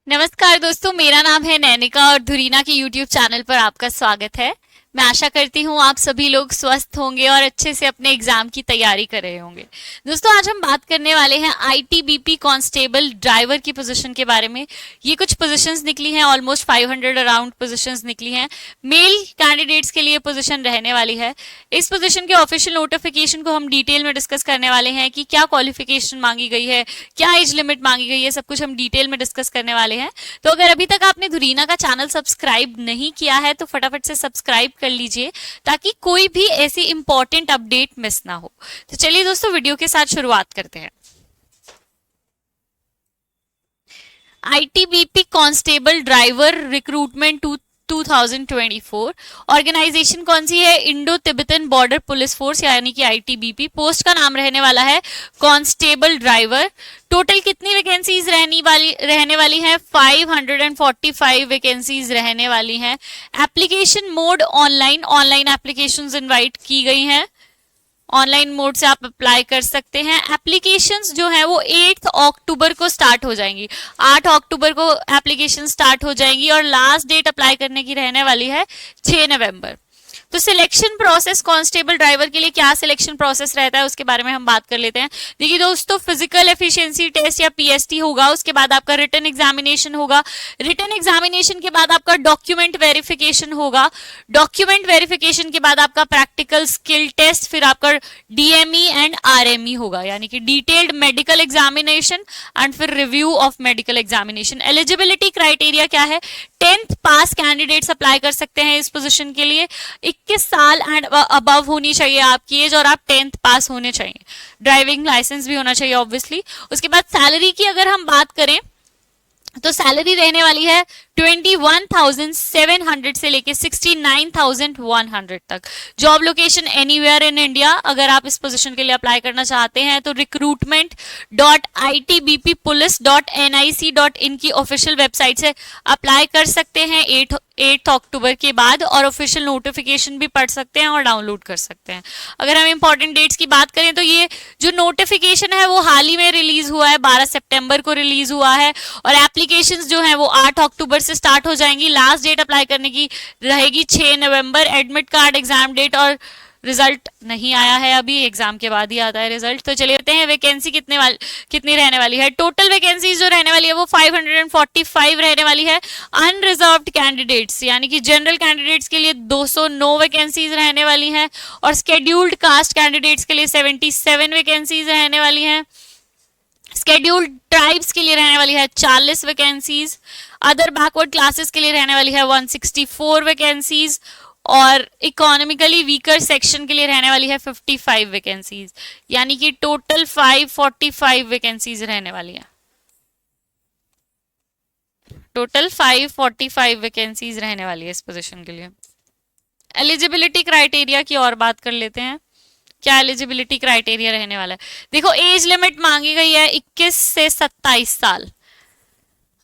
नमस्कार दोस्तों, मेरा नाम है नैनिका और धुरीना के YouTube चैनल पर आपका स्वागत है। मैं आशा करती हूँ आप सभी लोग स्वस्थ होंगे और अच्छे से अपने एग्जाम की तैयारी कर रहे होंगे। दोस्तों, आज हम बात करने वाले हैं आईटीबीपी कांस्टेबल ड्राइवर की पोजीशन के बारे में। ये कुछ पोजीशंस निकली हैं, ऑलमोस्ट 500 अराउंड पोजीशंस निकली हैं। मेल कैंडिडेट्स के लिए पोजीशन रहने वाली है। इस पोजीशन के ऑफिशियल नोटिफिकेशन को हम डिटेल में डिस्कस करने वाले हैं कि क्या क्वालिफिकेशन मांगी गई है, क्या एज लिमिट मांगी गई है, सब कुछ हम डिटेल में डिस्कस करने वाले हैं। तो अगर अभी तक आपने धुरीना का चैनल सब्सक्राइब नहीं किया है तो फटाफट से सब्सक्राइब कर लीजिए ताकि कोई भी ऐसी इंपॉर्टेंट अपडेट मिस ना हो। तो चलिए दोस्तों, वीडियो के साथ शुरुआत करते हैं। ITBP constable driver recruitment 2024। Organisation कौन सी है? Indo Tibetan border police force यानी कि आईटीबीपी। पोस्ट का नाम रहने वाला है कांस्टेबल ड्राइवर। टोटल कितनी वैकेंसीज रहने वाली हैं? 545 वैकेंसीज रहने वाली हैं। Application mode online applications invite की गई हैं। ऑनलाइन मोड से आप अप्लाई कर सकते हैं। एप्लीकेशंस जो है वो 8 अक्टूबर को स्टार्ट हो जाएंगी। 8 अक्टूबर को एप्लीकेशन स्टार्ट हो जाएंगी और लास्ट डेट अप्लाई करने की रहने वाली है 6 नवंबर। तो सिलेक्शन प्रोसेस कांस्टेबल ड्राइवर के लिए क्या सिलेक्शन प्रोसेस रहता है उसके बारे में हम बात कर लेते हैं। देखिए दोस्तों, फिजिकल एफिशिएंसी टेस्ट या पीएसटी होगा, उसके बाद आपका रिटन एग्जामिनेशन होगा। रिटन एग्जामिनेशन के बाद आपका डॉक्यूमेंट वेरिफिकेशन होगा। डॉक्यूमेंट वेरिफिकेशन के बाद आपका प्रैक्टिकल स्किल टेस्ट, फिर आपका डीएमई एंड आरएमई होगा यानी कि डिटेल्ड मेडिकल एग्जामिनेशन एंड फिर review of medical examination. Eligibility criteria क्या है? 10th पास कैंडिडेट्स अप्लाई कर सकते हैं इस पोजीशन के लिए। 21 साल एंड अबव होनी चाहिए आपकी एज और आप 10th पास होने चाहिए। ड्राइविंग लाइसेंस भी होना चाहिए ऑब्वियसली। उसके बाद सैलरी की अगर हम बात करें तो सैलरी रहने वाली है 21,700 से लेके 69,100 तक। Job location anywhere in India. अगर आप इस पोजीशन के लिए अप्लाई करना चाहते हैं तो recruitment.itbppolice.nic.in की ऑफिशियल वेबसाइट से अप्लाई कर सकते हैं 8 अक्टूबर के बाद, और ऑफिशियल नोटिफिकेशन भी पढ़ सकते हैं और डाउनलोड कर सकते हैं। अगर हम इंपॉर्टेंट डेट्स की बात करें तो ये जो नोटिफिकेशन है वो हाल ही में रिलीज हुआ है, 12 सितंबर को रिलीज हुआ है, और एप्लीकेशंस जो हैं वो 8 अक्टूबर से स्टार्ट हो जाएंगी। लास्ट डेट अप्लाई करने की रहेगी 6 नवंबर। एडमिट कार्ड, एग्जाम डेट और रिजल्ट नहीं आया है अभी, एग्जाम के बाद ही आता है रिजल्ट। तो चलिए देखते हैं वैकेंसी कितनी रहने वाली है। टोटल वैकेंसी जो रहने वाली है वो 545 रहने वाली है। अनरिजर्व्ड कैंडिडेट्स यानी कि जनरल कैंडिडेट्स के लिए 209 वैकेंसीज रहने वाली हैं और स्केड्यूल्ड कास्ट कैंडिडेट्स के लिए 77 वैकेंसीज रहने वाली हैं। स्केड्यूल्ड ट्राइब्स के लिए रहने वाली है 40 वैकेंसीज। अदर बैकवर्ड क्लासेस के लिए रहने वाली है 164 वैकेंसीज और इकोनॉमिकली वीकर सेक्शन के लिए रहने वाली है 55 वैकेंसीज, यानी कि टोटल 545 वैकेंसीज रहने वाली है। टोटल 545 वैकेंसीज रहने वाली है इस पोजीशन के लिए। एलिजिबिलिटी क्राइटेरिया की और बात कर लेते हैं। क्या एलिजिबिलिटी क्राइटेरिया रहने वाला है? देखो, एज लिमिट मांगी गई है 21 से 27 साल।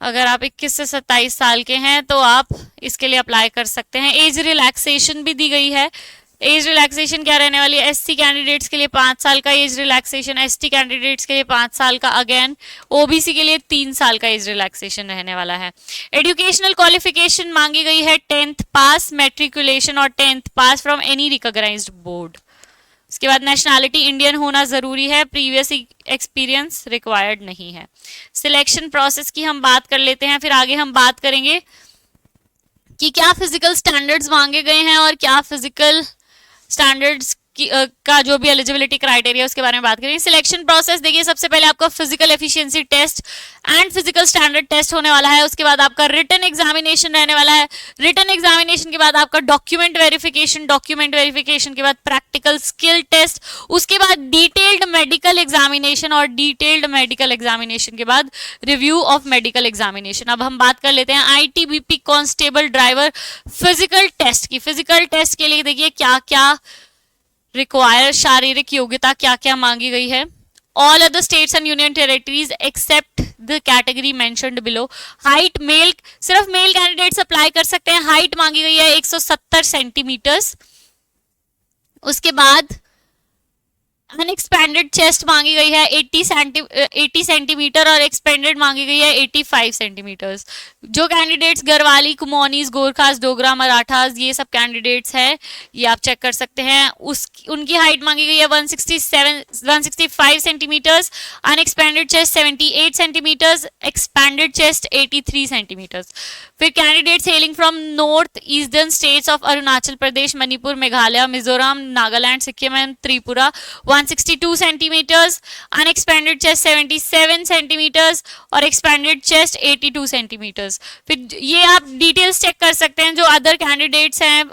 अगर आप 21 से 27 साल के हैं तो आप इसके लिए अप्लाई कर सकते हैं। एज रिलैक्सेशन भी दी गई है। एज रिलैक्सेशन क्या रहने वाली है? एससी कैंडिडेट्स के लिए 5 साल का एज रिलैक्सेशन, एसटी कैंडिडेट्स के लिए 5 साल का, अगेन ओबीसी के लिए 3 साल का एज रिलैक्सेशन रहने वाला है। एजुकेशनल क्वालिफिकेशन मांगी गई है 10th पास मैट्रिकुलेशन और 10th pass from any recognised board. उसके बाद नेशनैलिटी इंडियन होना जरूरी है, प्रीवियस एक्सपीरियंस रिक्वायर्ड नहीं है। सिलेक्शन प्रोसेस की हम बात कर लेते हैं, फिर आगे हम बात करेंगे कि क्या फिजिकल स्टैंडर्ड्स मांगे गए हैं और क्या फिजिकल स्टैंडर्ड्स का जो भी एलिजिबिलिटी क्राइटेरिया उसके बारे में बात करेंगे। सिलेक्शन प्रोसेस देखिए, सबसे पहले आपका physical efficiency test and physical standard test होने वाला है। उसके बाद आपका रिटन एग्जामिनेशन रहने वाला है। रिटन एग्जामिनेशन के बाद आपका डॉक्यूमेंट वेरिफिकेशन, डॉक्यूमेंट वेरिफिकेशन के बाद प्रैक्टिकल स्किल टेस्ट, उसके बाद डिटेल्ड मेडिकल एग्जामिनेशन और डिटेल्ड मेडिकल एग्जामिनेशन के बाद रिव्यू ऑफ मेडिकल एग्जामिनेशन। अब हम बात कर लेते हैं ITBP constable driver physical test की। फिजिकल टेस्ट के लिए देखिए क्या क्या रिक्वायर, शारीरिक योग्यता क्या क्या मांगी गई है। All other states and union territories except the category mentioned below. Height male, सिर्फ मेल कैंडिडेट्स अप्लाई कर सकते हैं। हाइट मांगी गई है 170 सेंटीमीटर्स। उसके बाद अनएक्सपेंडेड चेस्ट मांगी गई है 80 सेंटीमीटर और एक्सपेंडेड मांगी गई है 85 सेंटीमीटर। जो कैंडिडेट्स गरवाली, कुमौनीज, गोरखास, डोगरा, मराठास, ये सब कैंडिडेट्स हैं, ये आप चेक कर सकते हैं। उनकी हाइट मांगी गई है 165 centimetres, unexpanded chest 78 centimetres, expanded chest 83 centimetres. फिर candidates hailing from north eastern states of Arunachal Pradesh, Manipur, Meghalaya, Mizoram, Nagaland, Sikkim and Tripura 162 centimetres, unexpanded chest 77 centimetres और एक्सपेंडेड चेस्ट 82 सेंटीमीटर्स। फिर ये आप डिटेल्स चेक कर सकते हैं जो अदर कैंडिडेट्स हैं,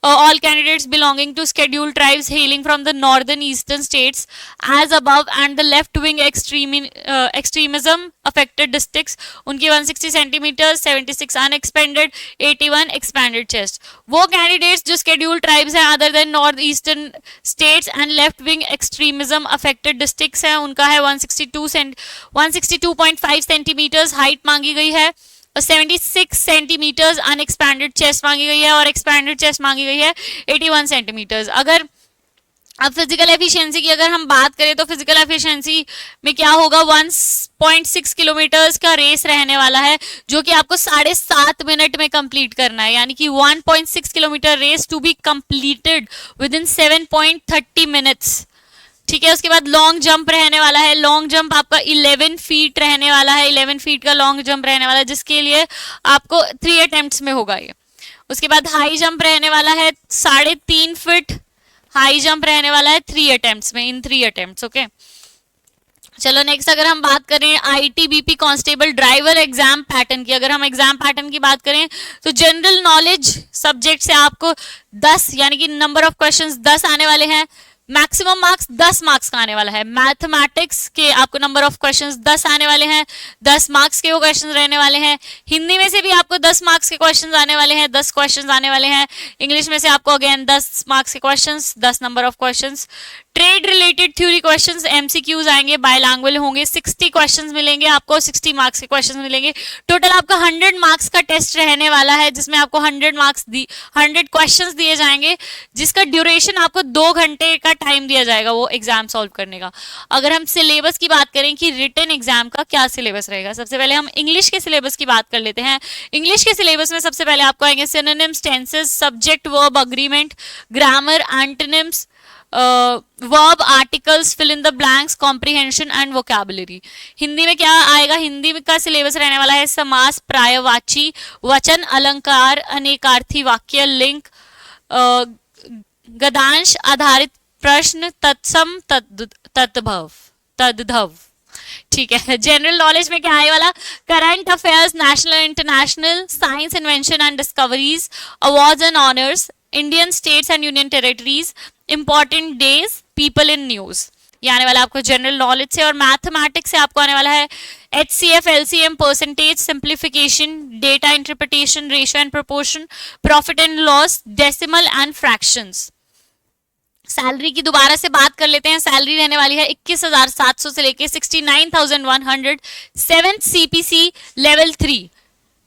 all candidates belonging to scheduled tribes hailing from the northern eastern states as above and the left wing extremism affected districts, उनकी 160 सेंटीमीटर, 76 अनएक्सपेंडेड, 81 एक्सपेंडेड चेस्ट। वो कैंडिडेट्स जो शेड्यूल्ड ट्राइब्स हैं other than north eastern states and left wing extremism affected districts हैं, उनका है 162.5 centimetres height मांगी गई है और 76 सेंटीमीटर्स अनएक्सपेंडेड चेस्ट मांगी गई है और एक्सपेंडेड चेस्ट मांगी गई है 81 सेंटीमीटर्स। अगर अब फिजिकल एफिशिएंसी की अगर हम बात करें तो फिजिकल एफिशिएंसी में क्या होगा, 1.6 किलोमीटर्स का रेस रहने वाला है जो कि आपको 7.5 मिनट में कंप्लीट करना है, यानी कि 1.6 kilometre race to be completed within 7.30 minutes. ठीक है, उसके बाद लॉन्ग जंप रहने वाला है, लॉन्ग जंप आपका 11 फीट रहने वाला है, 11 फीट का लॉन्ग जंप रहने वाला है जिसके लिए आपको 3 अटेम्प्ट्स में होगा ये। उसके बाद हाई जंप रहने वाला है 3.5 फीट, हाई जंप रहने वाला है 3 अटेम्प्ट्स में, इन 3 अटेम्प्ट्स। ओके, चलो नेक्स्ट अगर हम बात करें ITBP constable driver exam pattern की, अगर हम एग्जाम पैटर्न की बात करें तो जनरल नॉलेज सब्जेक्ट से आपको 10 यानी कि नंबर ऑफ क्वेश्चंस 10 आने वाले हैं, मैक्सिमम मार्क्स 10 मार्क्स का आने वाला है। मैथमेटिक्स के आपको नंबर ऑफ क्वेश्चंस 10 आने वाले हैं, 10 मार्क्स के वो क्वेश्चन रहने वाले हैं। हिंदी में से भी आपको 10 मार्क्स के क्वेश्चंस आने वाले हैं, 10 क्वेश्चंस आने वाले हैं। इंग्लिश में से आपको अगेन 10 मार्क्स के questions, 10 number of questions. Trade related theory questions MCQs आएंगे, बायलैंग्वेज होंगे, 60 क्वेश्चंस मिलेंगे आपको, 60 मार्क्स के क्वेश्चंस मिलेंगे। टोटल आपका 100 मार्क्स का टेस्ट रहने वाला है जिसमें आपको 100 क्वेश्चंस दिए जाएंगे, जिसका ड्यूरेशन आपको 2 घंटे का टाइम दिया जाएगा वो एग्जाम सॉल्व करने का। अगर हम सिलेबस की बात करें कि रिटन एग्जाम का क्या सिलेबस रहेगा, सबसे पहले हम इंग्लिश के सिलेबस की बात कर लेते हैं। इंग्लिश के सिलेबस में सबसे पहले आपको आएंगे synonyms, tenses, subject verb agreement, grammar, antonyms, verb, articles, fill in the blanks, comprehension and vocabulary. Hindi में क्या आएगा, हिंदी का सिलेबस रहने वाला है समास, प्रायवाची, वचन, अलंकार, अनेकार्थी वाक्य, लिंक, गद्यांश आधारित प्रश्न, तत्सम, तद्भव। ठीक है, जनरल नॉलेज में क्या आने वाला, current affairs, national international, science, invention and discoveries, awards and honours, Indian states and union territories, important days, people in news. ये आने वाला आपको जनरल नॉलेज से। और मैथमेटिक्स से आपको आने वाला है HCF, LCM, percentage, simplification, data interpretation, ratio and proportion, profit and loss, decimal and fractions. Salary की दोबारा से बात कर लेते हैं। सैलरी रहने वाली है 21,700 से लेके 69,100, 7th CPC लेवल 3।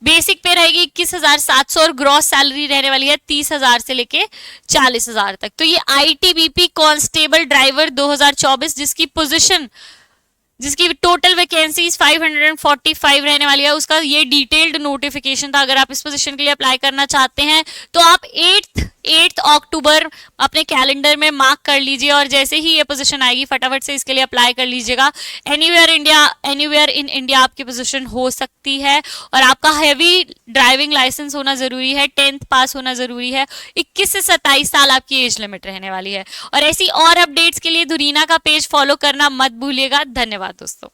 बेसिक पे रहेगी 21,700 और ग्रॉस सैलरी रहने वाली है 30,000 से लेके 40,000 तक। तो ये ITBP कांस्टेबल ड्राइवर 2024 जिसकी टोटल वैकेंसीज 545 रहने वाली है, उसका ये डिटेल्ड नोटिफिकेशन था। अगर आप इस पोजीशन के लिए अप्लाई करना चाहते हैं तो आप 8 अक्टूबर अपने कैलेंडर में मार्क कर लीजिए और जैसे ही ये पोजीशन आएगी फटाफट से इसके लिए अप्लाई कर लीजिएगा। एनीवेयर इन इंडिया आपकी पोजीशन हो सकती है और आपका हैवी ड्राइविंग लाइसेंस होना जरूरी है, 10th पास होना जरूरी है, 21 से 27 साल आपकी एज लिमिट रहने वाली है। और ऐसी और अपडेट्स के लिए धुरीना का पेज फॉलो करना मत भूलिएगा। धन्यवाद दोस्तों।